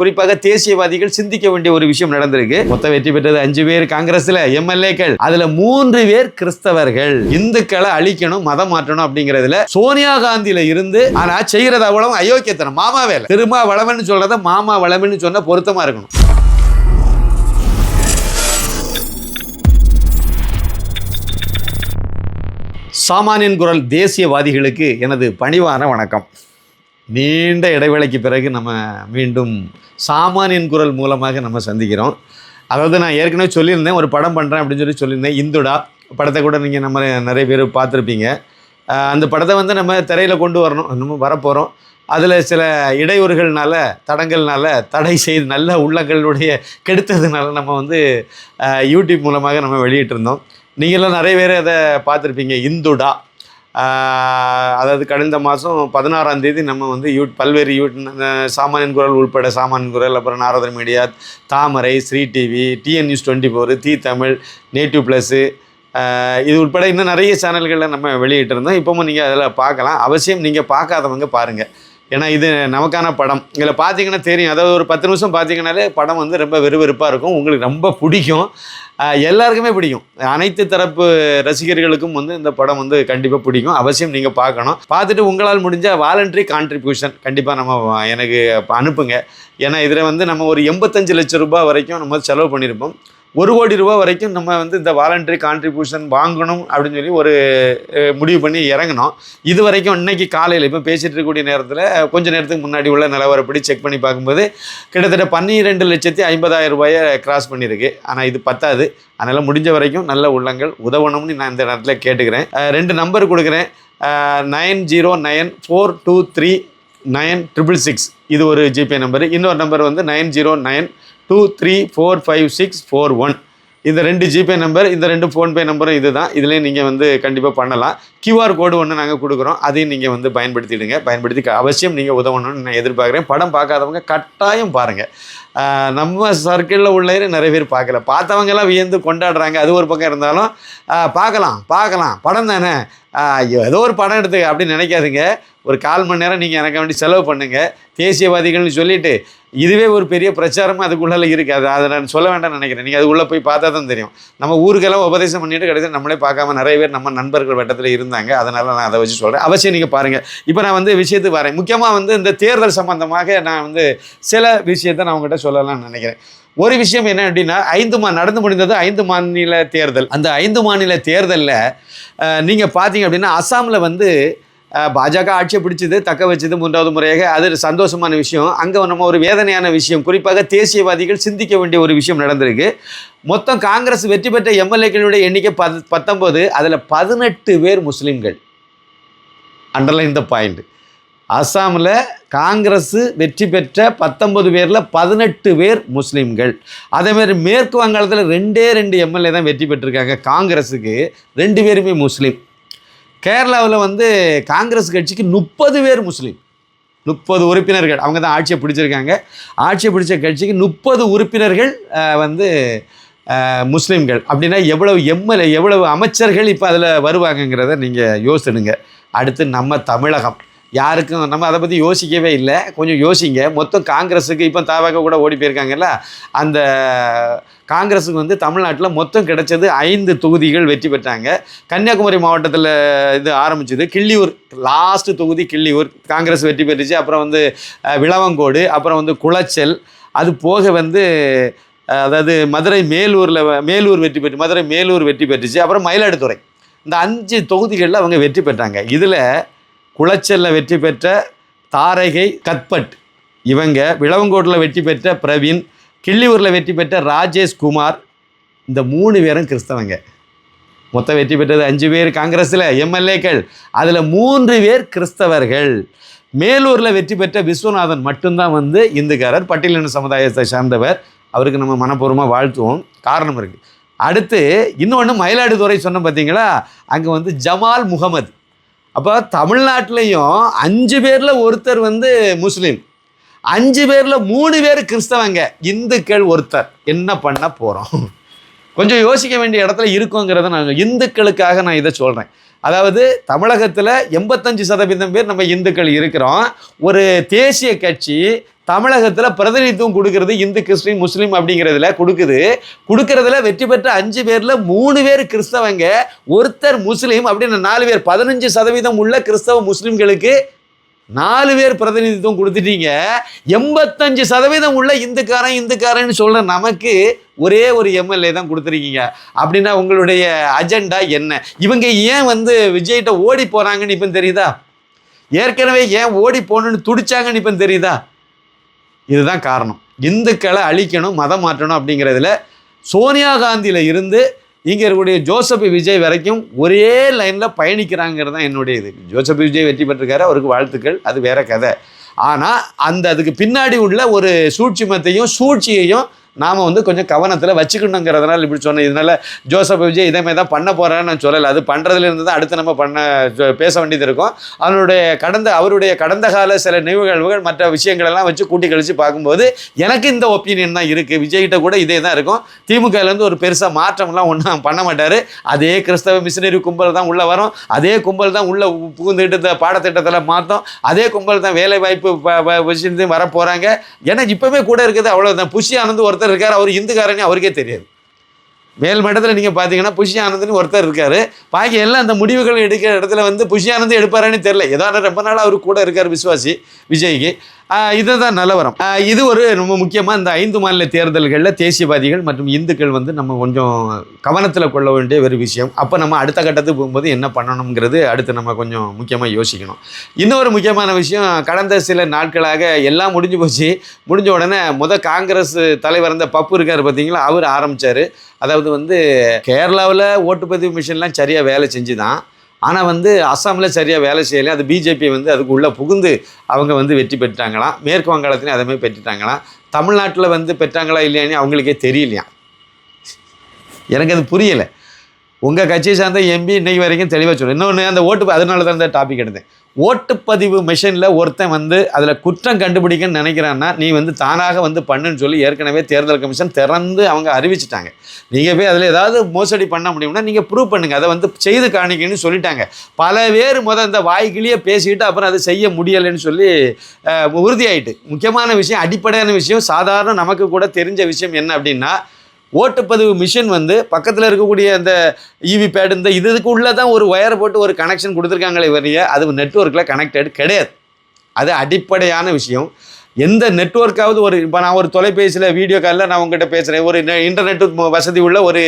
குறிப்பாக தேசியவாதிகள் சிந்திக்க வேண்டிய ஒரு விஷயம் நடந்திருக்கு. மொத்த வெற்றி பெற்றது 5 பேர் காங்கிரஸ்ல எம்எல்ஏக்கள். அதுல 3 பேர் கிறிஸ்தவர்கள். இந்துக்களை அழிக்கணும், மதம் மாற்றணும் அப்படிங்கறதுல சோனியா காந்தியில இருந்து ஆனா செய்யறத அவ்வளவு அயோக்கியத்தனம். மாமா வேலை. திருமா வளவன்னு சொல்றத மாமா வளவன்னு சொன்ன பொருத்தமா இருக்கணும். சாமானியன் குரல் தேசியவாதிகளுக்கு எனது பணிவான வணக்கம். நீண்ட இடைவேளைக்கு பிறகு நம்ம மீண்டும் சாமானியன் குரல் மூலமாக நம்ம சந்திக்கிறோம். அதாவது நான் ஏற்கனவே சொல்லியிருந்தேன், ஒரு படம் பண்ணுறேன் அப்படின்னு சொல்லியிருந்தேன். இந்துடா படத்தை கூட நீங்கள் நம்ம நிறைய பேர் பார்த்துருப்பீங்க. அந்த படத்தை நம்ம திரையில் கொண்டு வரணும், நம்ம வரப்போகிறோம். அதில் சில இடையூறுகள்னால தடங்கள்னால தடை செய்து நல்ல உள்ளங்களுடைய கெடுத்ததுனால நம்ம யூடியூப் மூலமாக நம்ம வெளியிட்டிருந்தோம். நீங்களாம் நிறைய பேர் அதை பார்த்துருப்பீங்க. இந்துடா அதாவது கடந்த மாதம் 16ஆம் தேதி நம்ம பல்வேறு சாமானியன் குரல் உள்பட சாமானியன் குரல், அப்புறம் நாரதர் மீடியா, தாமரை, ஸ்ரீ டிவி, டிஎன் நியூஸ் 24, தி தமிழ், நேட்டிவ் ப்ளஸ்ஸு, இது உட்பட இன்னும் நிறைய சேனல்களில் நம்ம வெளியிட்டிருந்தோம். இப்போவும் நீங்கள் அதில் பார்க்கலாம். அவசியம் நீங்கள் பார்க்காதவங்க பாருங்கள். ஏன்னா இது நமக்கான படம். இதில் பார்த்தீங்கன்னா தெரியும். அதாவது ஒரு 10 நிமிஷம் பார்த்தீங்கன்னாலே படம் ரொம்ப விறுவிறுப்பாக இருக்கும். உங்களுக்கு ரொம்ப பிடிக்கும், எல்லாருக்குமே பிடிக்கும். அனைத்து தரப்பு ரசிகர்களுக்கும் இந்த படம் கண்டிப்பாக பிடிக்கும். அவசியம் நீங்கள் பார்க்கணும். பார்த்துட்டு உங்களால் முடிஞ்ச வாலண்டரி கான்ட்ரிபியூஷன் கண்டிப்பாக எனக்கு அனுப்புங்க. ஏன்னா இதில் நம்ம ஒரு 85 லட்சம் ரூபாய் வரைக்கும் நம்ம செலவு பண்ணியிருப்போம். 1 கோடி ரூபாய் வரைக்கும் நம்ம இந்த வாலண்டரி கான்ட்ரிபியூஷன் வாங்கணும் அப்படின்னு சொல்லி ஒரு முடிவு பண்ணி இறங்கணும். இது வரைக்கும் இன்றைக்கி காலையில் இப்போ பேசிகிட்டு இருக்கக்கூடிய நேரத்தில் கொஞ்சம் நேரத்துக்கு முன்னாடி உள்ள நிலவரப்படி செக் பண்ணி பார்க்கும்போது கிட்டத்தட்ட 12,50,000 ரூபாயை கிராஸ் பண்ணியிருக்கு. ஆனால் இது பத்தாது. அதனால் முடிஞ்ச வரைக்கும் நல்ல உள்ளங்கள் உதவணும்னு நான் இந்த நேரத்தில் கேட்டுக்கிறேன். 2 நம்பர் கொடுக்குறேன். 9091439666 இது ஒரு ஜிபே நம்பரு. இன்னொரு நம்பர் 9092345641. இந்த 2 ஜிபே நம்பர், இந்த 2 ஃபோன்பே நம்பரும் இது தான். இதுலேயும் நீங்கள் கண்டிப்பாக பண்ணலாம். QR கோடு ஒன்று நாங்கள் கொடுக்குறோம், அதையும் நீங்கள் பயன்படுத்திடுங்க. பயன்படுத்தி அவசியம் நீங்கள் உதவணும்னு நான் எதிர்பார்க்குறேன். படம் பார்க்காதவங்க கட்டாயம் பாருங்கள். நம்ம சர்க்கிளில் உள்ள நிறைய பேர் பார்க்கல, பார்த்தவங்கெல்லாம் வியந்து கொண்டாடுறாங்க. அது ஒரு பக்கம் இருந்தாலும் பார்க்கலாம் படம் தானே, ஏதோ ஒரு படம் எடுத்து அப்படின்னு நினைக்காதுங்க. ஒரு 1/4 மணி நேரம் நீங்கள் எனக்கு வேண்டி செலவு பண்ணுங்கள். தேசியவாதிகள்னு சொல்லிவிட்டு இதுவே ஒரு பெரிய பிரச்சாரமும் அதுக்குள்ளே இருக்குது. அதை நான் சொல்ல வேண்டாம்னு நினைக்கிறேன். நீங்கள் அது உள்ளே போய் பார்த்தா தான் தெரியும். நம்ம ஊருக்கெல்லாம் உபதேசம் பண்ணிட்டு கடைசி நம்மளே பார்க்காம நிறைய பேர் நம்ம நண்பர்கள் வட்டத்தில் இருந்தாங்க. அதனால் நான் அதை வச்சு சொல்கிறேன். அவசியம் நீங்கள் பாருங்கள். இப்போ நான் விஷயத்துக்கு வரேன். முக்கியமாக இந்த தேர்தல் சம்பந்தமாக நான் சில விஷயத்தை நான் உங்கள்கிட்ட சொல்லலாம்னு நினைக்கிறேன். ஒரு விஷயம் என்ன அப்படின்னா, நடந்து முடிந்தது 5 மாநில தேர்தல். அந்த 5 மாநில தேர்தலில் நீங்கள் பார்த்தீங்க அப்படின்னா அசாமில் பாஜக ஆட்சியை பிடிச்சது, தக்க வச்சது 3வது முறையாக. அது சந்தோஷமான விஷயம். அங்கே நம்ம ஒரு வேதனையான விஷயம், குறிப்பாக தேசியவாதிகள் சிந்திக்க வேண்டிய ஒரு விஷயம் நடந்திருக்கு. மொத்தம் காங்கிரஸ் வெற்றி பெற்ற எம்எல்ஏக்களுடைய எண்ணிக்கை 19. அதில் 18 பேர் முஸ்லீம்கள். Underline the point. அசாமில் காங்கிரஸ் வெற்றி பெற்ற 19 பேரில் 18 பேர் முஸ்லீம்கள். அதேமாதிரி மேற்கு வங்காளத்தில் 2 எம்எல்ஏ தான் வெற்றி பெற்றிருக்காங்க. காங்கிரஸுக்கு 2 பேருமே முஸ்லீம். கேரளாவில் காங்கிரஸ் கட்சிக்கு 30 பேர் முஸ்லீம். 30 உறுப்பினர்கள். அவங்க தான் ஆட்சியை பிடிச்சிருக்காங்க. ஆட்சியை பிடிச்ச கட்சிக்கு 30 உறுப்பினர்கள் முஸ்லீம்கள். அப்படின்னா எவ்வளவு எம்எல்ஏ, எவ்வளவு அமைச்சர்கள் இப்போ அதில் வருவாங்கங்கிறத நீங்கள் யோசிடுங்க. அடுத்து நம்ம தமிழகம். யாருக்கும் நம்ம அதை பற்றி யோசிக்கவே இல்லை. கொஞ்சம் யோசிங்க. மொத்தம் காங்கிரஸுக்கு இப்போ தாவாக கூட ஓடி போயிருக்காங்கல்ல, அந்த காங்கிரஸுக்கு தமிழ்நாட்டில் மொத்தம் கிடைச்சது 5 தொகுதிகள் வெற்றி பெற்றாங்க. கன்னியாகுமரி மாவட்டத்தில் இது ஆரம்பிச்சது. கிள்ளியூர் லாஸ்ட் தொகுதி கிள்ளியூர் காங்கிரஸ் வெற்றி பெற்றுச்சு. அப்புறம் விளவங்கோடு, அப்புறம் குளச்சல், அது போக அதாவது மதுரை மேலூர் வெற்றி பெற்று மதுரை மேலூர் வெற்றி பெற்றுச்சு. அப்புறம் மயிலாடுதுறை. இந்த 5 தொகுதிகளில் அவங்க வெற்றி பெற்றாங்க. இதில் குளச்சலில் வெற்றி பெற்ற தாரகை கத்பட் இவங்க, விளவங்கோட்டில் வெற்றி பெற்ற பிரவீன், கிள்ளியூரில் வெற்றி பெற்ற ராஜேஷ் குமார், இந்த 3 பேரும் கிறிஸ்தவங்க. மொத்தம் வெற்றி பெற்றது 5 பேர் காங்கிரஸில் எம்எல்ஏக்கள். அதில் 3 பேர் கிறிஸ்தவர்கள். மேலூரில் வெற்றி பெற்ற விஸ்வநாதன் மட்டும்தான் இந்துக்காரர், பட்டியலின சமுதாயத்தை சார்ந்தவர். அவருக்கு நம்ம மனப்பூர்வமாக வாழ்த்துவோம். காரணம் இருக்குது. அடுத்து இன்னொன்று மயிலாடுதுறை சொன்ன பார்த்தீங்களா, அங்கே ஜமால் முகமது. அப்போ தமிழ்நாட்டிலையும் 5 பேரில் ஒருத்தர் முஸ்லீம், 5 பேரில் 3 பேர் கிறிஸ்தவங்க, இந்துக்கள் ஒருத்தர். என்ன பண்ண போகிறோம்? கொஞ்சம் யோசிக்க வேண்டிய இடத்துல இருக்குங்கிறத நான் இந்துக்களுக்காக நான் இதை சொல்கிறேன். அதாவது தமிழகத்தில் 85% பேர் நம்ம இந்துக்கள் இருக்கிறோம். ஒரு தேசிய கட்சி தமிழகத்தில் பிரதிநிதித்துவம் கொடுக்கறது இந்து, கிறிஸ்டின், முஸ்லீம் அப்படிங்கிறதுல கொடுக்கறதுல வெற்றி பெற்ற 5 பேரில் 3 பேர் கிறிஸ்தவங்க, ஒருத்தர் முஸ்லீம் அப்படின்னு 4 பேர். 15% உள்ள கிறிஸ்தவ முஸ்லீம்களுக்கு 4 பேர் பிரதிநிதித்துவம் கொடுத்துட்டீங்க. 85% உள்ள இந்துக்காரன்னு சொல்ற நமக்கு ஒரே ஒரு எம்எல்ஏ தான் கொடுத்துருக்கீங்க. அப்படின்னா உங்களுடைய அஜெண்டா என்ன? இவங்க ஏன் விஜய்கிட்ட ஓடி போறாங்கன்னு இப்போ தெரியுதா? ஏற்கனவே ஏன் ஓடி போகணுன்னு துடிச்சாங்கன்னு இப்போ தெரியுதா? இதுதான் காரணம். இந்துக்களை அழிக்கணும், மதம் மாற்றணும் அப்படிங்கிறதுல சோனியா காந்தியில் இருந்து இங்கே இருக்கக்கூடிய ஜோசப் விஜய் வரைக்கும் ஒரே லைனில் பயணிக்கிறாங்கிறது தான் என்னுடைய இது. ஜோசப் விஜய் வெற்றி பெற்றிருக்காரு, அவருக்கு வாழ்த்துக்கள், அது வேற கதை. ஆனால் அதுக்கு பின்னாடி உள்ள ஒரு சூழ்ச்சியையும் நாம் கொஞ்சம் கவனத்தில் வச்சுக்கணுங்கிறதுனால இப்படி சொன்னேன். இதனால் ஜோசப் விஜய் இதே மாதிரி தான் பண்ண போகிறான்னு நான் சொல்லலை. அது பண்ணுறதுலேருந்து தான் அடுத்து நம்ம பேச வேண்டியது இருக்கும். அவருடைய கடந்த கால சில நிகழ்வுகள் மற்ற விஷயங்களெல்லாம் வச்சு கூட்டி கழித்து பார்க்கும்போது எனக்கு இந்த ஒப்பீனியன் தான் இருக்குது. விஜய்கிட்ட கூட இதே தான் இருக்கும். திமுகலேருந்து ஒரு பெருசாக மாற்றம்லாம் ஒன்றும் பண்ண மாட்டார். அதே கிறிஸ்தவ மிஷினரி கும்பல் தான் உள்ளே வரும், அதே கும்பல் தான் உள்ளே புகுந்துட்டு பாடத்திட்டத்தில் மாற்றும், அதே கும்பல் தான் வேலை வாய்ப்பு விஷயத்தையும் வர போகிறாங்க. ஏன்னா இப்போவே கூட இருக்குது அவ்வளோதான். புஷி ஆனந்த் ஒருத்தர் இருக்கார், அவர் இந்துக்காரனே அவருக்கே தெரியாது. மேல் மட்டத்தில் நீங்கள் பார்த்தீங்கன்னா புஷி ஆனந்த்னு ஒருத்தர் இருக்கார். பாக்கி எல்லாம் அந்த முடிவுகள் எடுக்கிற இடத்துல புஷி ஆனந்த் எடுப்பாரான்னு தெரியல. ஏதாவது ரொம்ப நாள் அவர் கூட இருக்கார் விசுவாசி விஜய்க்கு. இதுதான் நிலவரம். இது ஒரு ரொம்ப முக்கியமாக இந்த 5 மாநில தேர்தல்களில் தேசியவாதிகள் மற்றும் இந்துக்கள் நம்ம கொஞ்சம் கவனத்தில் கொள்ள வேண்டிய ஒரு விஷயம். அப்போ நம்ம அடுத்த கட்டத்துக்கு போகும்போது என்ன பண்ணணுங்கிறது அடுத்து நம்ம கொஞ்சம் முக்கியமாக யோசிக்கணும். இன்னொரு முக்கியமான விஷயம், கடந்த சில நாட்களாக எல்லாம் முடிஞ்சு போச்சு. முடிஞ்ச உடனே காங்கிரஸ் தலைவர் இந்த பப்பு இருக்கார் பார்த்தீங்களா, அவர் ஆரம்பித்தார். அதாவது கேரளாவில் ஓட்டுப்பதிவு மிஷின்லாம் சரியாக வேலை செஞ்சு தான், ஆனால் அஸ்ஸாமில் சரியாக வேலை செய்யலை. அது பிஜேபி அதுக்கு உள்ளே புகுந்து அவங்க வெற்றி பெற்றாங்களாம். மேற்கு வங்காளத்துலையும் அதேமாதிரி பெற்றுட்டாங்களாம். தமிழ்நாட்டில் பெற்றாங்களா இல்லையான்னு அவங்களுக்கே தெரியலையா. எனக்கு அது புரியலை. உங்கள் கட்சியை சார்ந்த எம்பி இன்னைக்கு வரைக்கும் தெளிவாக சொல்லுங்கள். இன்னொன்று அந்த அதனால தான் இந்த டாபிக் எடுத்தேன். ஓட்டுப்பதிவு மிஷினில் ஒருத்தன் அதில் குற்றம் கண்டுபிடிக்கன்னு நினைக்கிறான்னா நீ தானாக பண்ணுன்னு சொல்லி ஏற்கனவே தேர்தல் கமிஷன் திறந்து அவங்க அறிவிச்சிட்டாங்க. நீங்கள் போய் அதில் ஏதாவது மோசடி பண்ண முடியும்னா நீங்கள் ப்ரூவ் பண்ணுங்கள், அதை செய்து காணிக்கணும்னு சொல்லிட்டாங்க. பல பேர் இந்த வாய்க்கிலேயே பேசிக்கிட்டு அப்புறம் அதை செய்ய முடியலைன்னு சொல்லி உறுதியாயிட்டு. முக்கியமான விஷயம், அடிப்படையான விஷயம், சாதாரண நமக்கு கூட தெரிஞ்ச விஷயம் என்ன அப்படின்னா, ஓட்டுப்பதிவு மிஷின் பக்கத்தில் இருக்கக்கூடிய அந்த இவி பேட் இந்த இதுக்கு உள்ளே தான் ஒரு ஒயரை போட்டு ஒரு கனெக்ஷன் கொடுத்துருக்காங்களே வரைய அது நெட்வொர்க்கில் கனெக்டட் கிடையாது. அது அடிப்படையான விஷயம். எந்த நெட்வொர்க்காவது இப்போ நான் ஒரு தொலைபேசியில் வீடியோ காலில் நான் உங்கள்கிட்ட பேசுகிறேன், ஒரு இன்டர்நெட் வசதி உள்ள ஒரு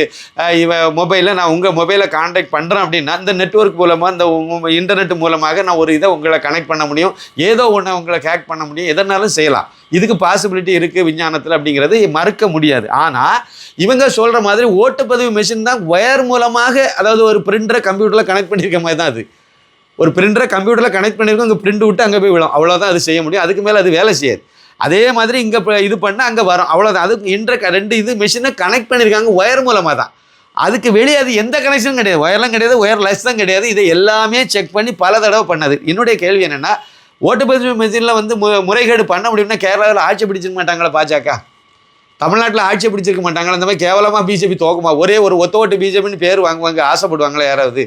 மொபைலில் நான் உங்கள் மொபைலை கான்டாக்ட் பண்ணுறேன் அப்படின்னா இந்த நெட்வொர்க் மூலமாக இந்த இன்டர்நெட் மூலமாக நான் ஒரு இதை உங்களை கனெக்ட் பண்ண முடியும், ஏதோ ஒன்று உங்களை ஹேக் பண்ண முடியும், எதனாலும் செய்யலாம். இதுக்கு பாசிபிலிட்டி இருக்குது விஞ்ஞானத்தில் அப்படிங்கிறது மறுக்க முடியாது. ஆனால் இவங்க சொல்கிற மாதிரி ஓட்டுப்பதிவு மிஷின் தான் ஒயர் மூலமாக, அதாவது ஒரு பிரிண்டரை கம்ப்யூட்டரில் கனெக்ட் பண்ணியிருக்க மாதிரி தான். அது ஒரு பிரிண்டரை கம்ப்யூட்டரில் கனெக்ட் பண்ணியிருக்கோம், அங்கே பிரிண்ட் விட்டு அங்கே போய் விடும், அவ்வளோதான் அது செய்ய முடியும். அதுக்கு மேலே அது வேலை செய்யாது. அதே மாதிரி இங்கே இது பண்ணால் அங்கே வரும், அவ்வளோதான். அதுக்கு 2 மிஷினை கனெக்ட் பண்ணியிருக்காங்க ஒயர் மூலமாக தான். அதுக்கு வெளியே அது எந்த கனெக்ஷனும் கிடையாது, ஒயர்லாம் கிடையாது, ஒயர்லெஸ் தான் கிடையாது. இதை எல்லாமே செக் பண்ணி பல தடவை பண்ணது. என்னுடைய கேள்வி என்னென்னா, ஓட்டுப்பதிவு மிஷினில் முறைகேடு பண்ண முடியும்னா கேரளாவில் ஆட்சி பிடிச்சிருக்க மாட்டாங்களா பாஜக? தமிழ்நாட்டில் ஆட்சி பிடிச்சிருக்க மாட்டாங்களா? இந்த மாதிரி கேவலமாக பிஜேபி தோக்குமா? ஒரே ஒரு ஒத்த ஓட்டு பிஜேபின்னு பேர் வாங்குவாங்க, ஆசைப்படுவாங்களா யாராவது?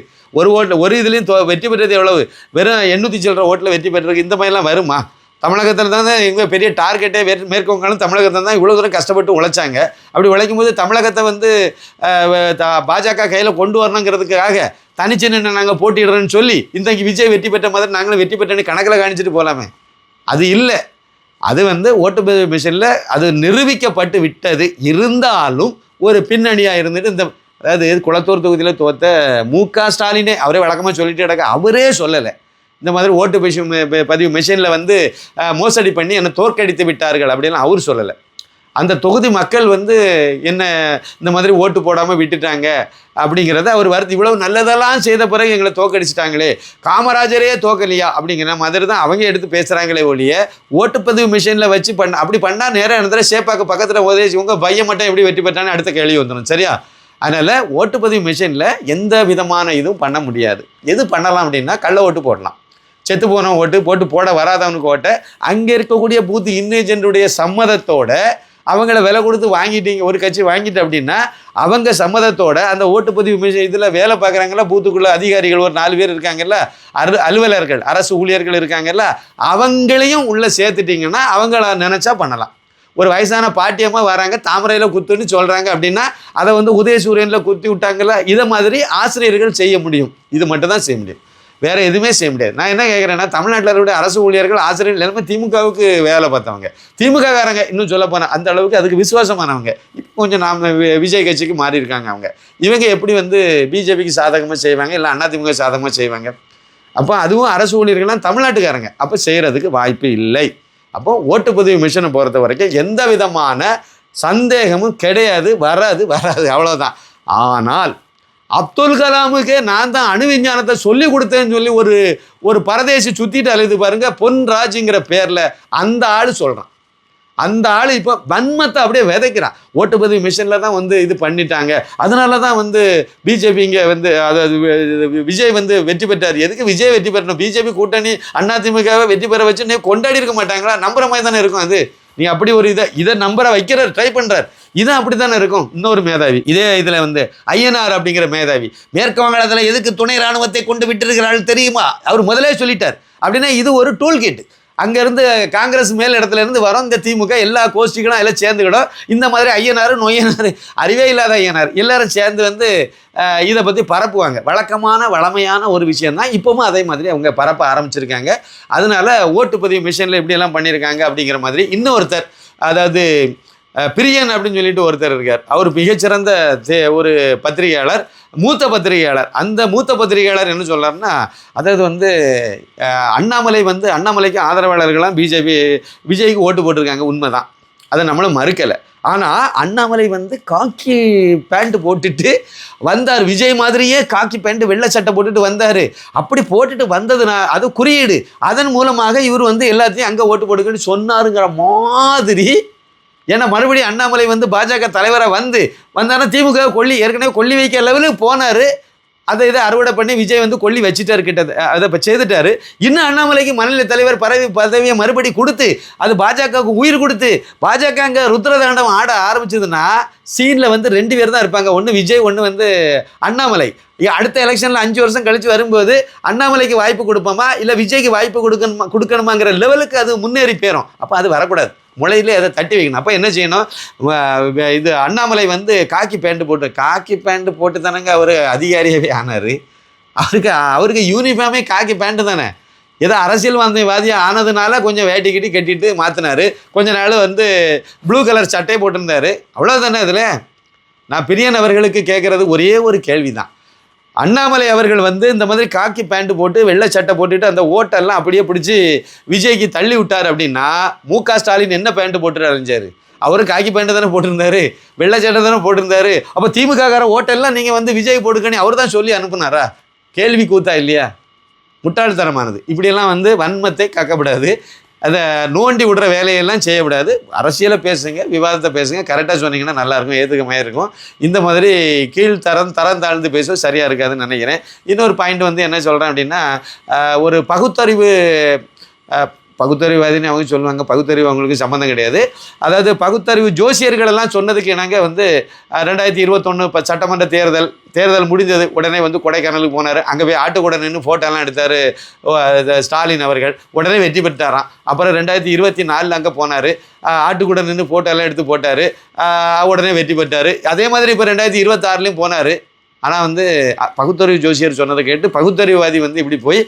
ஒரு இதுலேயும் வெற்றி பெற்றது எவ்வளவு? வெறும் 800 சில்லற ஓட்டில் வெற்றி பெற்றிருக்கு. இந்த மாதிரிலாம் வருமா? தமிழகத்தில் தான் எங்கள் பெரிய டார்கெட்டே மேற்கு வங்காளம் தமிழகத்தில் தான் இவ்வளோ தூரம் கஷ்டப்பட்டு உழைச்சாங்க. அப்படி உழைக்கும் போது தமிழகத்தை பாஜக கையில் கொண்டு வரணுங்கிறதுக்காக தனிச்சு நின்று நாங்கள் போட்டிடுறோன்னு சொல்லி இன்றைக்கு விஜய் வெற்றி பெற்ற மாதிரி நாங்களும் வெற்றி பெற்றேன்னு கணக்கில் காணிச்சிட்டு போகலாமே. அது இல்லை. அது ஓட்டுப்பதிவு மிஷினில் அது நிரூபிக்கப்பட்டு விட்டது. இருந்தாலும் ஒரு பின்னணியாக இருந்துட்டு அதாவது குளத்தூர் தொகுதியில் தோற்ற மு.க. ஸ்டாலினே அவரே வழக்கமாக சொல்லிட்டு கிடக்க, அவரே சொல்லலை இந்த மாதிரி பதிவு மிஷினில் மோசடி பண்ணி என்னை தோற்கடித்து விட்டார்கள் அப்படின்லாம் அவர் சொல்லலை. அந்த தொகுதி மக்கள் என்ன இந்த மாதிரி ஓட்டு போடாமல் விட்டுட்டாங்க அப்படிங்கிறத அவர் வருது. இவ்வளவு நல்லதெல்லாம் செய்த பிறகு எங்களை தோக்கடிச்சிட்டாங்களே, காமராஜரே தோக்கலையா அப்படிங்கிற மாதிரி தான் அவங்க எடுத்து பேசுகிறாங்களே ஒழிய, ஓட்டுப்பதிவு மிஷினில் வச்சு அப்படி பண்ணால் நேரம் இடத்துல சேப்பாக்கு பக்கத்தில் உதவி உங்கள் பையன் மட்டும் எப்படி வெற்றி பெற்றான்னு அடுத்த கேள்வி வந்துடும். சரியா? அதனால் ஓட்டுப்பதிவு மிஷினில் எந்த விதமான இதுவும் பண்ண முடியாது. எது பண்ணலாம் அப்படின்னா, கள்ள ஓட்டு போடலாம், செத்து போன ஓட்டு போட வராதவனுக்கு ஓட்டை அங்கே இருக்கக்கூடிய பூத் இன்ஏஜென்ட்டுடைய சம்மதத்தோட அவங்கள விலை கொடுத்து வாங்கிட்டீங்க, ஒரு கட்சி வாங்கிட்டு அப்படின்னா அவங்க சம்மதத்தோட அந்த ஓட்டுப்பதிவு இதில் வேலை பார்க்குறாங்களா, பூத்துக்குள்ள அதிகாரிகள் ஒரு 4 பேர் இருக்காங்கல்ல, அலுவலர்கள், அரசு ஊழியர்கள் இருக்காங்கல்ல, அவங்களையும் உள்ளே சேர்த்துட்டிங்கன்னா அவங்கள நினச்சா பண்ணலாம். ஒரு வயசான பாட்டியம்மா வராங்க, தாமரையில் குத்துன்னு சொல்கிறாங்க அப்படின்னா அதை வந்து உதயசூரியனில் குத்தி விட்டாங்கல்ல, இதை மாதிரி ஆசிரியர்கள் செய்ய முடியும். இது மட்டும் தான் செய்ய முடியும், வேறு எதுவுமே செய்ய முடியாது. நான் என்ன கேட்குறேன்னா, தமிழ்நாட்டில் இருக்கக்கூடிய அரசு ஊழியர்கள், ஆசிரியர்கள் எல்லாமே திமுகவுக்கு வேலை பார்த்தவங்க, திமுககாரங்க இன்னும் சொல்ல போனால் அந்த அளவுக்கு அதுக்கு விசுவாசமானவங்க. இப்போ கொஞ்சம் நாம் விஜய் கட்சிக்கு மாறி இருக்காங்க. இவங்க எப்படி வந்து பிஜேபிக்கு சாதகமாக செய்வாங்க, இல்லை அதிமுக சாதகமாக செய்வாங்க? அப்போ அதுவும் அரசு ஊழியர்கள்லாம் தமிழ்நாட்டுக்காரங்க, அப்போ செய்கிறதுக்கு வாய்ப்பு இல்லை. அப்போ ஓட்டுப்பதிவு மிஷனை பொறுத்த வரைக்கும் எந்த விதமான சந்தேகமும் கிடையாது, வராது அவ்வளோதான். ஆனால் அப்துல் கலாமுக்கே நான் தான் அணு விஞ்ஞானத்தை சொல்லி கொடுத்தேன்னு சொல்லி ஒரு பரதேசி சுற்றிட்டு அழுது பாருங்க, பொன்ராஜுங்கிற பேரில் அந்த ஆள் சொல்கிறான். அந்த ஆள் இப்போ வன்மத்தை அப்படியே விதைக்கிறான். ஓட்டுப்பதிவு மிஷனில் தான் வந்து இது பண்ணிட்டாங்க, அதனால தான் வந்து பிஜேபி இங்கே வந்து அதாவது விஜய் வந்து வெற்றி பெற்றார். எதுக்கு விஜய் வெற்றி பெறணும்? பிஜேபி கூட்டணி அதிமுகவை வெற்றி பெற வச்சு நீ கொண்டாடி இருக்க மாட்டாங்களா? நம்புற மாதிரி தானே இருக்கும். அது நீ அப்படி ஒரு இதை நம்பரை வைக்கிறார், ட்ரை பண்ணுறார். இதான் அப்படி தானே இருக்கும். இன்னொரு மேதாவி இதே இதில் வந்து ஐயனார் அப்படிங்கிற மேதாவி, மேற்கு வங்காளத்தில் எதுக்கு துணை இராணுவத்தை கொண்டு விட்டுருக்கிறாள் தெரியுமா? அவர் முதலே சொல்லிட்டார். அப்படின்னா இது ஒரு டூல்கிட். அங்கேருந்து காங்கிரஸ் மேல் இடத்துல இருந்து வரோம் இந்த திமுக எல்லா கோஷ்டிகளும் எல்லாம் சேர்ந்துக்கிடும். இந்த மாதிரி ஐயனார் நொய்யனார், அறிவே இல்லாத ஐயனார் எல்லாரும் சேர்ந்து வந்து இதை பற்றி பரப்புவாங்க. வளமையான ஒரு விஷயந்தான். இப்போவும் அதே மாதிரி அவங்க பரப்ப ஆரம்பிச்சிருக்காங்க. அதனால ஓட்டுப்பதிவு மிஷனில் இப்படியெல்லாம் பண்ணியிருக்காங்க அப்படிங்கிற மாதிரி இன்னொருத்தர், அதாவது பிரியன் அப்படின்னு சொல்லிட்டு ஒருத்தர் இருக்கார். அவர் மிகச்சிறந்த ஒரு பத்திரிகையாளர், மூத்த பத்திரிகையாளர். அந்த மூத்த பத்திரிகையாளர் என்ன சொல்கிறாருன்னா, அதாவது வந்து அண்ணாமலைக்கு ஆதரவாளர்கள்லாம் விஜய்க்கு ஓட்டு போட்டிருக்காங்க, உண்மைதான், அதை நம்மளும் மறுக்கலை. ஆனால் அண்ணாமலை வந்து காக்கி பேண்ட் போட்டுட்டு வந்தார், விஜய் மாதிரியே காக்கி பேண்ட் வெள்ளை சட்டை போட்டுட்டு வந்தார். அப்படி போட்டுட்டு வந்ததுனா அது குறியீடு, அதன் மூலமாக இவர் வந்து எல்லாத்தையும் அங்கே ஓட்டு போட்டுக்கன்னு சொன்னாருங்கிற மாதிரி. ஏன்னா மறுபடியும் அண்ணாமலை வந்து பாஜக தலைவராக வந்தாருன்னா திமுக ஏற்கனவே கொல்லி வைக்க லெவலுக்கு போனார். இதை அறுவடை பண்ணி விஜய் வந்து கொல்லி வச்சுட்டாரு, கிட்டது அதை இப்போ செய்துட்டாரு. இன்னும் அண்ணாமலைக்கு மாநில தலைவர் பதவியை மறுபடி கொடுத்து அது பாஜகவுக்கு உயிர் கொடுத்து பாஜக அங்கே ருத்ரதாண்டம் ஆட ஆரம்பிச்சதுன்னா சீனில் வந்து 2 பேர் தான் இருப்பாங்க, ஒன்று விஜய், ஒன்று வந்து அண்ணாமலை. அடுத்த எலெக்ஷனில் 5 வருஷம் கழித்து வரும்போது அண்ணாமலைக்கு வாய்ப்பு கொடுப்போமா இல்லை விஜய்க்கு வாய்ப்பு கொடுக்கணுமாங்கிற லெவலுக்கு அது முன்னேறி போயிடும். அப்போ அது வரக்கூடாது, முளையிலே அதை தட்டி வைக்கணும். அப்போ என்ன செய்யணும்? இது அண்ணாமலை வந்து காக்கி பேண்ட்டு போட்டு தானங்க அவர் அதிகாரியாகவே ஆனார். அவருக்கு யூனிஃபார்மே காக்கி பேண்ட்டு தானே. ஏதோ அரசியல்வாதியாக ஆனதுனால கொஞ்சம் வேட்டிக்கிட்டி கட்டிட்டு மாற்றினார். கொஞ்ச நாள் வந்து ப்ளூ கலர் சட்டை போட்டிருந்தார், அவ்வளோதானே. அதில் நான் பிரியன் அவர்களுக்கு கேட்குறது ஒரே ஒரு கேள்வி தான். அண்ணாமலை அவர்கள் வந்து இந்த மாதிரி காக்கி பேண்ட்டு போட்டு வெள்ளை சட்டை போட்டுட்டு அந்த ஓட்டெல்லாம் அப்படியே பிடிச்சி விஜய்க்கு தள்ளி விட்டார் அப்படின்னா, மு.க. ஸ்டாலின் என்ன பேண்ட்டு போட்டு அலைஞ்சார்? அவரும் காக்கி பேண்ட்டு தானே போட்டிருந்தாரு, வெள்ளை சட்டை தானே போட்டிருந்தாரு. அப்போ திமுககார ஓட்டெல்லாம் நீங்கள் வந்து விஜய் போட்டுக்கணி அவர் தான் சொல்லி அனுப்புனாரா? கேள்வி கூத்தா இல்லையா? முட்டாள்தனமானது. இப்படியெல்லாம் வந்து வன்மத்தை கக்கப்படாது, அதை நோண்டி விடுற வேலையெல்லாம் செய்யக்கூடாது. அரசியலை பேசுங்க, விவாதத்தை பேசுங்க, கரெக்டாக சொன்னீங்கன்னா நல்லாயிருக்கும், ஏற்றுக்க மாதிரி இருக்கும். இந்த மாதிரி தரம் தாழ்ந்து பேசுவது சரியாக இருக்காதுன்னு நினைக்கிறேன். இன்னொரு பாயிண்ட் வந்து என்ன சொல்கிறேன் அப்படின்னா, ஒரு பகுத்தறிவுவாதின்னு அவங்க சொல்லுவாங்க, பகுத்தறிவு அவங்களுக்கு சம்மந்தம் கிடையாது. அதாவது பகுத்தறிவு ஜோசியர்களெல்லாம் சொன்னதுக்கு இணங்க வந்து 2021 சட்டமன்ற தேர்தல் முடிந்தது. உடனே வந்து கொடைக்கானலுக்கு போனார். அங்கே போய் ஆட்டுக்கூட நின்று ஃபோட்டோலாம் எடுத்தார் ஸ்டாலின் அவர்கள். உடனே வெற்றி பெற்றாராம். அப்புறம் 2024 அங்கே போனார், ஆட்டுக்கூட நின்று ஃபோட்டோலாம் எடுத்து போட்டார், உடனே வெற்றி பெற்றார். அதே மாதிரி இப்போ 2026 போனார். ஆனால் வந்து பகுத்தறிவு ஜோசியர் சொன்னதை கேட்டு பகுத்தறிவுவாதி வந்து இப்படி போய்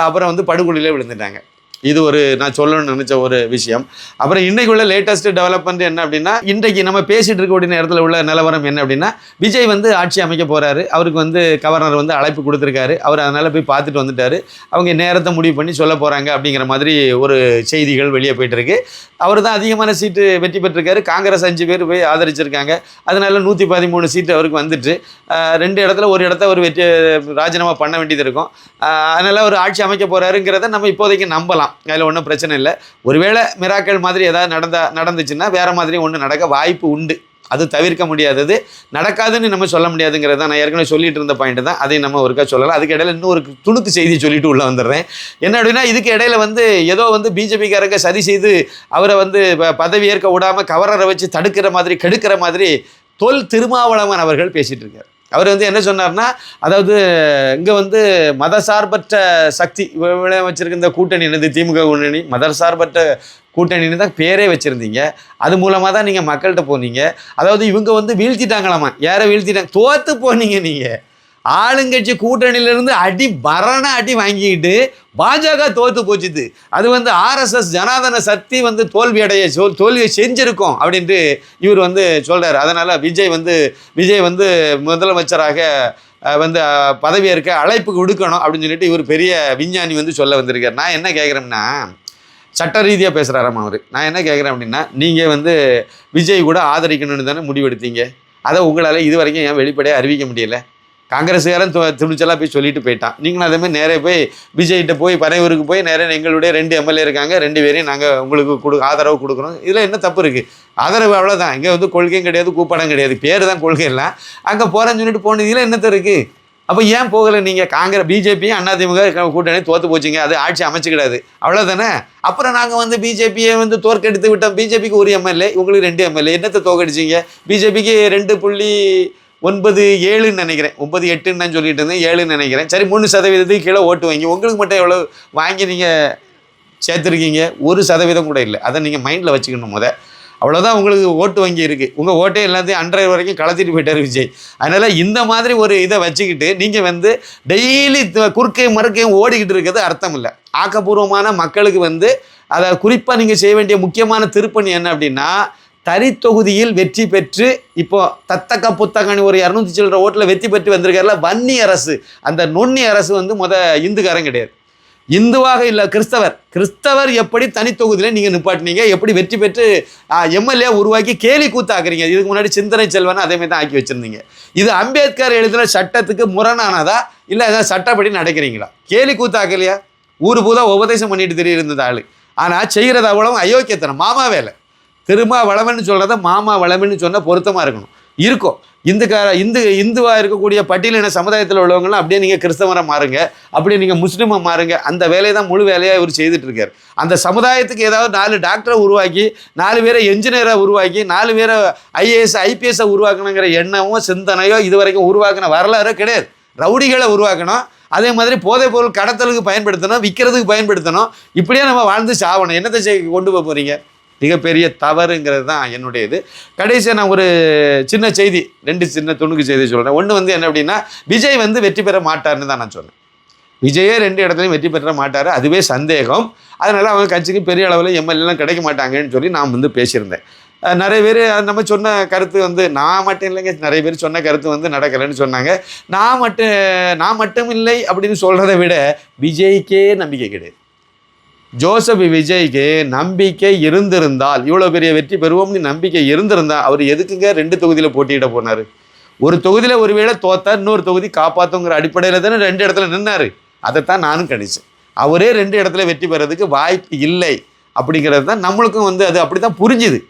அப்புறம் வந்து படுகொலையிலே விழுந்துட்டாங்க. இது ஒரு நான் சொல்லணும்னு நினச்ச ஒரு விஷயம். அப்புறம் இன்றைக்கு உள்ள லேட்டஸ்ட் டெவலப்மெண்ட் என்ன அப்படின்னா, இன்றைக்கு நம்ம பேசிகிட்டு இருக்கக்கூடிய நேரத்தில் உள்ள நிலவரம் என்ன அப்படின்னா, விஜய் வந்து ஆட்சி அமைக்க போகிறாரு. அவருக்கு வந்து கவர்னர் வந்து அழைப்பு கொடுத்துருக்காரு. அவர் அதனால் போய் பார்த்துட்டு வந்துட்டார். அவங்க நேரத்தை முடிவு பண்ணி சொல்ல போகிறாங்க அப்படிங்கிற மாதிரி ஒரு செய்திகள் வெளியே போயிட்டுருக்கு. அவர் தான் அதிகமான சீட்டு வெற்றி பெற்றிருக்காரு. காங்கிரஸ் 5 பேர் போய் ஆதரிச்சிருக்காங்க. அதனால 113 சீட்டு அவருக்கு வந்துட்டு 2 இடத்துல ஒரு இடத்த அவர் ராஜினாமா பண்ண வேண்டியது இருக்கும். அதனால் அவர் ஆட்சி அமைக்க போகிறாருங்கிறத நம்ம இப்போதைக்கு நம்பலாம், அதில் ஒன்றும் பிரச்சனை இல்லை. ஒருவேளை மிராக்கள் மாதிரி ஏதாவது நடந்துச்சுன்னா வேறு மாதிரி ஒன்று நடக்க வாய்ப்பு உண்டு. அது தவிர்க்க முடியாதது, நடக்காதுன்னு நம்ம சொல்ல முடியாதுங்கிறது தான். நான் ஏற்கனவே சொல்லிட்டு இருந்த பாயிண்ட் தான், அதை நம்ம ஒருக்கா சொல்லலாம். அதுக்கு இடையில இன்னும் ஒரு துணுக்கு செய்தி சொல்லிட்டு உள்ளே வந்துடுறேன். என்ன அப்படின்னா, இதுக்கு இடையில வந்து ஏதோ வந்து பிஜேபிக்காரங்க சதி செய்து அவரை வந்து பதவி ஏற்க விடாமல் கவரரை வச்சு தடுக்கிற மாதிரி கெடுக்கிற மாதிரி தொல் திருமாவளவன் அவர்கள் பேசிகிட்டு இருக்கார். அவர் வந்து என்ன சொன்னார்னா, அதாவது இங்கே வந்து மதசார்பற்ற சக்தி வச்சிருக்க இந்த கூட்டணி என்னது, திமுக கூட்டணி மதசார்பற்ற கூட்டணின்னு தான் பேரே வச்சுருந்தீங்க. அது மூலமாக தான் நீங்கள் மக்கள்கிட்ட போனீங்க. அதாவது இவங்க வந்து வீழ்த்திட்டாங்களாமா. யாரை வீழ்த்திட்டாங்க? தோற்று போனீங்க. நீங்கள் ஆளுங்கட்சி கூட்டணியிலேருந்து மரண அடி வாங்கிக்கிட்டு பாஜக தோற்று போச்சுது. அது வந்து ஆர்எஸ்எஸ் ஜனாதன சக்தி வந்து தோல்வியை செஞ்சுருக்கோம் அப்படின்ட்டு இவர் வந்து சொல்கிறார். அதனால் விஜய் வந்து முதலமைச்சராக வந்து பதவியேற்க அழைப்பு கொடுக்கணும் அப்படின்னு சொல்லிட்டு இவர் பெரிய விஞ்ஞானி வந்து சொல்ல வந்திருக்கார். நான் என்ன கேட்குறேன்னா, சட்ட ரீதியாக பேசுகிறாராம் அவர். நான் என்ன கேட்குறேன் அப்படின்னா, நீங்கள் வந்து விஜய் கூட ஆதரிக்கணும்னு தானே முடிவெடுத்தீங்க. அதை உங்களால் இது வரைக்கும் ஏன் வெளிப்படையாக அறிவிக்க முடியலை? காங்கிரஸுக்காரன் துணிச்சலாக போய் சொல்லிட்டு போயிட்டான். நீங்களும் அதேமாதிரி நேரே போய் விஜய்கிட்ட போய் பனையூருக்கு போய் நேரே எங்களுடைய 2 எம்எல்ஏ இருக்காங்க, 2 பேரையும் நாங்கள் உங்களுக்கு ஆதரவு கொடுக்குறோம். இதில் என்ன தப்பு இருக்குது? ஆதரவு அவ்வளோதான். இங்கே வந்து கொள்கையும் கிடையாது, கூப்பாடம் கிடையாது, பேர் தான் கொள்கை எல்லாம். அங்கே போகிறேன்னு சொல்லிட்டு போனதில் என்னத்த இருக்குது? அப்போ ஏன் போகலை நீங்கள்? பிஜேபியும் அதிமுக கூட்டணி தோற்று போச்சிங்க, அது ஆட்சி அமைச்சிக்கிடாது, அவ்வளோதானே. அப்புறம் நாங்கள் வந்து பிஜேபியை வந்து தோற்கடித்து விட்டோம். பிஜேபிக்கு 1 எம்எல்ஏ, உங்களுக்கு 2 எம்எல்ஏ, என்னத்தை தோற்கடிச்சிங்க? பிஜேபிக்கு 2.97 நினைக்கிறேன், 9-8 நான் சொல்லிட்டு இருந்தேன், 7 நினைக்கிறேன். சரி, 3% கீழே ஓட்டு வாங்கி உங்களுக்கு மட்டும் எவ்வளோ வாங்கி நீங்கள் சேர்த்துருக்கீங்க? 1% கூட இல்லை. அதை நீங்கள் மைண்டில் வச்சுக்கணும். அவ்வளோதான் உங்களுக்கு ஓட்டு வங்கி இருக்குது. உங்கள் ஓட்டே எல்லாத்தையும் 100 வரைக்கும் கலத்திட்டு போயிட்டார் விஜய். அதனால் இந்த மாதிரி ஒரு இதை வச்சுக்கிட்டு நீங்கள் வந்து டெய்லி குறுக்கையும் மறுக்கையும் ஓடிக்கிட்டு இருக்கிறது அர்த்தம் இல்லை. ஆக்கப்பூர்வமான மக்களுக்கு வந்து அதை குறிப்பாக நீங்கள் செய்ய வேண்டிய முக்கியமான திருப்பணி என்ன அப்படின்னா, தனித்தொகுதியில் வெற்றி பெற்று இப்போ தத்தக்க புத்தகனி ஒரு 200 சில்லற ஓட்டில் வெற்றி பெற்று வந்திருக்காருல வன்னி அரசு, அந்த நொன்னி அரசு வந்து இந்துக்காரன் கிடையாது, இந்துவாக இல்லை, கிறிஸ்தவர் எப்படி தனித்தொகுதியில் நீங்கள் நிப்பாட்டினீங்க, எப்படி வெற்றி பெற்று எம்எல்ஏ உருவாக்கி கேலி கூத்தாக்குறீங்க. இதுக்கு முன்னாடி சிந்தனை செல்வன் அதேமாதிரி தான் ஆக்கி வச்சுருந்தீங்க. இது அம்பேத்கர் எழுதின சட்டத்துக்கு முரணானதா இல்லை ஏதாவது சட்டப்படி நடக்கிறீங்களா? கேலி கூத்தாக்கலையா? ஊர் பூதா உபதேசம் பண்ணிட்டு தெரியிருந்தது ஆள். ஆனால் செய்கிறது அவ்வளவு அயோக்கியத்தனம், மாமா வேலை. திருமாவளவன் சொல்கிறத மாமா வளவன்னு சொன்னால் பொருத்தமாக இருக்கும். இந்துவாக இருக்கக்கூடிய பட்டியலின சமுதாயத்தில் உள்ளவங்களாம் அப்படியே நீங்கள் கிறிஸ்தவராக மாறுங்க, அப்படியே நீங்கள் முஸ்லீமாக மாறுங்க. அந்த வேலையை தான் முழு வேலையாக இவர் செய்துட்டு இருக்கார். அந்த சமுதாயத்துக்கு ஏதாவது 4 டாக்டரை உருவாக்கி, 4 பேரை என்ஜினியராக உருவாக்கி, 4 பேரை ஐஏஎஸ் ஐபிஎஸ்ஸை உருவாக்கணுங்கிற எண்ணமோ சிந்தனையோ இது வரைக்கும் உருவாக்கின வரலாறோ கிடையாது. ரவுடிகளை உருவாக்கணும், அதே மாதிரி போதைப் பொருள் கடத்தலுக்கு பயன்படுத்தணும், விற்கிறதுக்கு பயன்படுத்தணும். இப்படியே நம்ம வாழ்ந்து சாவணும். என்னத்தை கொண்டு போக போகிறீங்க? மிகப்பெரிய தவறுங்கிறது தான் என்னுடைய இது. கடைசியாக நான் ஒரு சின்ன செய்தி, 2 சின்ன துணுக்கு செய்தி சொல்கிறேன். ஒன்று வந்து என்ன அப்படின்னா, விஜய் வந்து வெற்றி பெற மாட்டார்னு தான் நான் சொன்னேன். விஜயே 2 இடத்துலையும் வெற்றி பெற மாட்டார், அதுவே சந்தேகம். அதனால் அவங்க கட்சிக்கு பெரிய அளவில் எம்எல்ஏலாம் கிடைக்க மாட்டாங்கன்னு சொல்லி நான் வந்து பேசியிருந்தேன். நிறைய பேர் நம்ம சொன்ன கருத்து வந்து, நான் மட்டும் இல்லைங்க, நிறைய பேர் சொன்ன கருத்து வந்து நடக்கலைன்னு சொன்னாங்க. நான் மட்டும் இல்லை அப்படின்னு சொல்கிறத விட விஜய்க்கே நம்பிக்கை கிடையாது. ஜோசப் விஜய்க்கு நம்பிக்கை இருந்திருந்தால், இவ்வளோ பெரிய வெற்றி பெறுவோம்னு நம்பிக்கை இருந்திருந்தால் அவர் எதுக்குங்க 2 தொகுதியில் போட்டியிட போனார்? ஒரு தொகுதியில் ஒருவேளை தோத்தார், இன்னொரு தொகுதி காப்பாற்றுங்கிற அடிப்படையில் தானே 2 இடத்துல நின்னார். அதைத்தான் நானும் கணிச்சேன். அவரே 2 இடத்துல வெற்றி பெறதுக்கு வாய்ப்பு இல்லை அப்படிங்கிறது தான் நம்மளுக்கும் வந்து அது அப்படி தான் புரிஞ்சுது.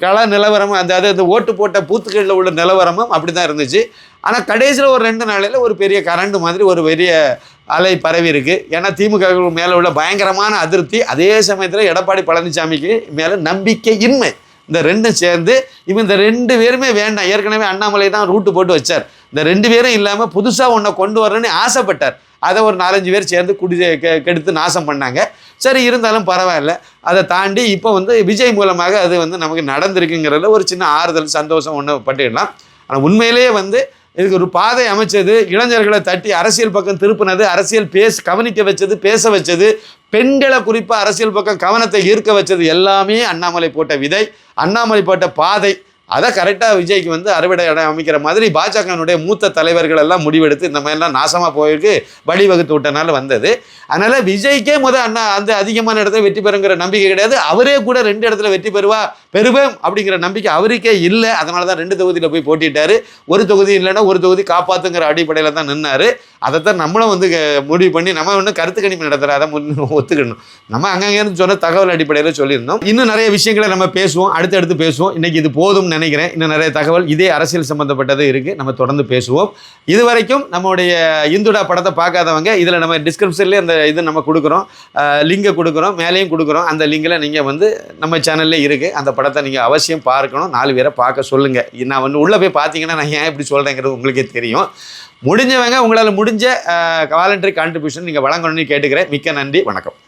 கள நிலவரமும் அந்த ஓட்டு போட்ட பூத்துக்களில் உள்ள நிலவரமும் அப்படி தான் இருந்துச்சு. ஆனால் கடைசியில் ஒரு 2 நாளையில் ஒரு பெரிய கரண்டு மாதிரி ஒரு பெரிய அலை பரவி இருக்குது. ஏன்னா திமுக மேலே உள்ள பயங்கரமான அதிருப்தி, அதே சமயத்தில் எடப்பாடி பழனிசாமிக்கு மேலே நம்பிக்கையின்மை, இந்த 2 சேர்ந்து இவன் இந்த 2 பேருமே வேண்டாம். ஏற்கனவே அண்ணாமலை தான் ரூட்டு போட்டு வச்சார். இந்த 2 பேரும் இல்லாமல் புதுசாக ஒன்றை கொண்டு வரணும்னு ஆசைப்பட்டார். அதை ஒரு 4-5 பேர் சேர்ந்து கெடுத்து நாசம் பண்ணாங்க. சரி, இருந்தாலும் பரவாயில்ல. அதை தாண்டி இப்போ வந்து விஜய் மூலமாக அது வந்து நமக்கு நடந்திருக்குங்கிறதுல ஒரு சின்ன ஆறுதல் சந்தோஷம் ஒன்று பட்டுக்கலாம். ஆனால் உண்மையிலேயே வந்து இதுக்கு ஒரு பாதை அமைச்சது, இளைஞர்களை தட்டி அரசியல் பக்கம் திருப்பினது, அரசியல் கவனிக்க வச்சது, பேச வச்சது, பெண்களை குறிப்பாக அரசியல் பக்கம் கவனத்தை ஈர்க்க வச்சது எல்லாமே அண்ணாமலை போட்ட விதை, அண்ணாமலை போட்ட பாதை. அதை கரெக்டாக விஜய்க்கு வந்து அறுவடை இடம் அமைக்கிற மாதிரி பாஜகனுடைய மூத்த தலைவர்கள் எல்லாம் முடிவெடுத்து இந்த மாதிரிலாம் நாசமாக போயிருக்கு வழிவகுத்து விட்டனால வந்தது. அதனால் விஜய்க்கே அந்த அதிகமான இடத்துல வெற்றி பெறுங்கிற நம்பிக்கை கிடையாது. அவரே கூட 2 இடத்துல வெற்றி பெறுவேன் அப்படிங்கிற நம்பிக்கை அவருக்கே இல்லை. அதனால தான் 2 தொகுதியில் போய் போட்டிட்டார். ஒரு தொகுதி இல்லைன்னா ஒரு தொகுதி காப்பாற்றுங்கிற அடிப்படையில் தான் நின்னார். அதைத்தான் நம்மளும் வந்து முடிவு பண்ணி நம்ம ஒன்றும் கருத்து கணிப்பு நடத்துகிற அதை ஒத்துக்கணும். நம்ம அங்கங்கேருந்து சொன்ன தகவல் அடிப்படையில் சொல்லியிருந்தோம். இன்னும் நிறைய விஷயங்களை நம்ம பேசுவோம், அடுத்தடுத்து பேசுவோம். இன்றைக்கி இது போதும் நினைக்கிறேன். நினைக்கிறேன். இன்னும் நிறைய தகவல் இதே அரசியல் சம்மந்தப்பட்டது இருக்குது, நம்ம தொடர்ந்து பேசுவோம். இது வரைக்கும் நம்முடைய இந்துடா படத்தை பார்க்காதவங்க இதில் நம்ம டிஸ்கிரிப்ஷன்லேயே அந்த இது நம்ம கொடுக்குறோம், லிங்கை கொடுக்குறோம், மேலேயும் கொடுக்குறோம். அந்த லிங்கில் நீங்கள் வந்து நம்ம சேனல்லே இருக்குது, அந்த படத்தை நீங்கள் அவசியம் பார்க்கணும். 4 பேரை பார்க்க சொல்லுங்கள். நான் வந்து உள்ளே போய் பார்த்தீங்கன்னா நான் ஏன் இப்படி சொல்கிறேங்கிறது உங்களுக்கே தெரியும். முடிஞ்சவங்க உங்களால் முடிஞ்ச வாலண்டரி கான்ட்ரிபியூஷன் நீங்கள் வழங்கணும்னு கேட்டுக்கிறேன். மிக்க நன்றி, வணக்கம்.